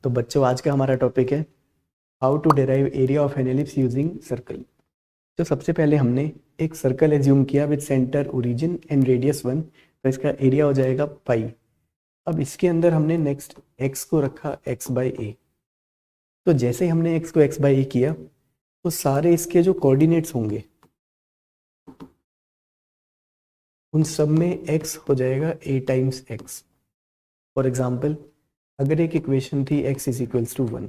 तो बच्चों आज का हमारा टॉपिक है how to derive area of an ellipse using circle. तो सबसे पहले हमने एक सर्कल एज्यूम किया with centre origin and radius 1, तो इसका एरिया हो जाएगा पाई। अब इसके अंदर हमने नेक्स्ट x को रखा x बाई ए। तो जैसे ही हमने x को x बाई ए किया तो सारे इसके जो कोऑर्डिनेट्स होंगे उन सब में x हो जाएगा a times x। For example अगर एक इक्वेशन थी x इज इक्वल्स टू 1,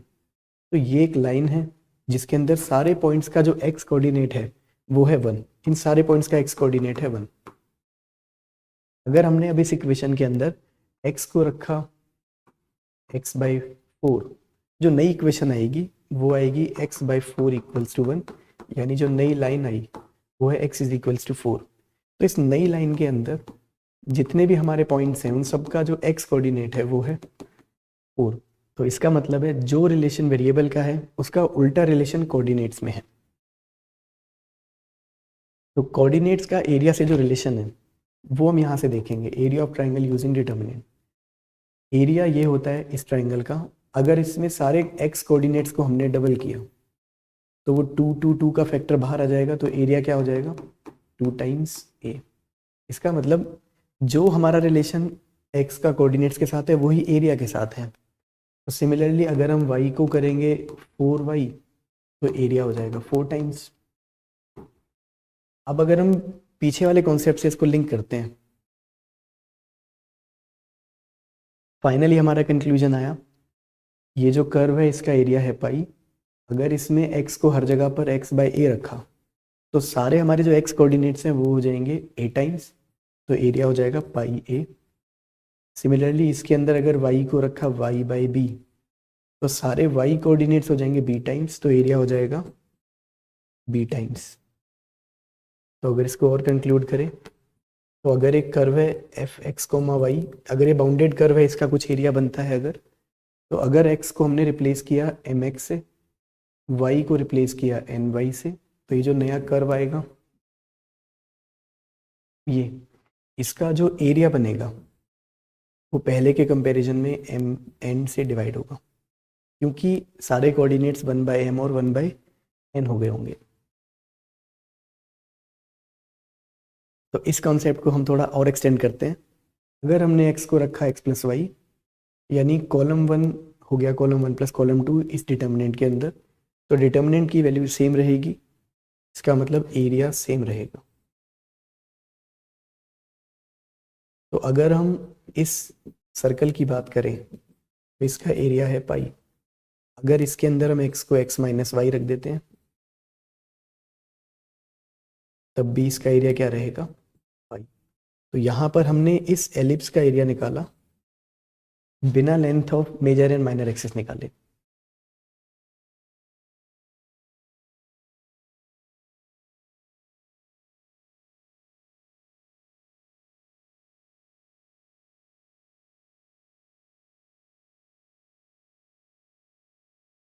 तो ये एक लाइन है जिसके अंदर सारे पॉइंट्स का जो x कोऑर्डिनेट है वो है 1। इन सारे पॉइंट्स का x कोऑर्डिनेट है 1। अगर हमने अब इस इक्वेशन के अंदर x को रखा x बाई 4, जो नई इक्वेशन आएगी वो आएगी x बाई 4 इक्वल्स टू 1, यानी जो नई लाइन आई वो है x इज इक्वल्स टू 4। तो इस नई लाइन के अंदर जितने भी हमारे पॉइंट्स हैं उन सब का जो x कोऑर्डिनेट है वो है 4। तो इसका मतलब है जो रिलेशन वेरिएबल का है उसका उल्टा रिलेशन कोऑर्डिनेट्स में है। तो कोऑर्डिनेट्स का एरिया से जो रिलेशन है वो हम यहाँ से देखेंगे, area of triangle using determinant. Area ये होता है इस ट्राइंगल का, अगर इसमें सारे x कोऑर्डिनेट्स को हमने डबल किया तो वो 2 2 2 का फैक्टर बाहर आ जाएगा, तो एरिया क्या हो जाएगा 2 टाइम्स a। इसका मतलब जो हमारा रिलेशन x का कोऑर्डिनेट्स के साथ है वही एरिया के साथ है। तो सिमिलरली अगर हम y को करेंगे 4y तो एरिया हो जाएगा 4 टाइम्स। अब अगर हम पीछे वाले कॉन्सेप्ट से इसको लिंक करते हैं, फाइनली हमारा कंक्लूजन आया ये जो कर्व है इसका एरिया है पाई। अगर इसमें x को हर जगह पर x बाई ए रखा तो सारे हमारे जो x कोऑर्डिनेट्स हैं वो हो जाएंगे a टाइम्स, तो एरिया हो जाएगा पाई a। सिमिलरली इसके अंदर अगर y को रखा y बाई बी तो सारे y कोऑर्डिनेट्स हो जाएंगे b टाइम्स, तो एरिया हो जाएगा b टाइम्स। तो अगर इसको और कंक्लूड करें तो अगर एक कर्व है एफ एक्स कोमा वाई, अगर ये बाउंडेड कर्व है इसका कुछ एरिया बनता है अगर, तो अगर x को हमने रिप्लेस किया एम एक्स से, y को रिप्लेस किया एन वाई से, तो ये जो नया कर्व आएगा ये इसका जो एरिया बनेगा वो पहले के कंपैरिजन में एम एन से डिवाइड होगा, क्योंकि सारे कोऑर्डिनेट्स 1 बाई एम और 1 बाई एन हो गए होंगे। तो इस कॉन्सेप्ट को हम थोड़ा और एक्सटेंड करते हैं। अगर हमने x को रखा x प्लस वाई, यानी कॉलम 1 हो गया कॉलम 1 प्लस कॉलम 2 इस डिटर्मिनेंट के अंदर, तो डिटर्मिनेंट की वैल्यू सेम रहेगी, इसका मतलब एरिया सेम रहेगा। तो अगर हम इस सर्कल की बात करें तो इसका एरिया है पाई। अगर इसके अंदर हम x को x माइनस वाई रख देते हैं तब भी इसका एरिया क्या रहेगा पाई। तो यहाँ पर हमने इस एलिप्स का एरिया निकाला बिना length of major and minor axis निकाले।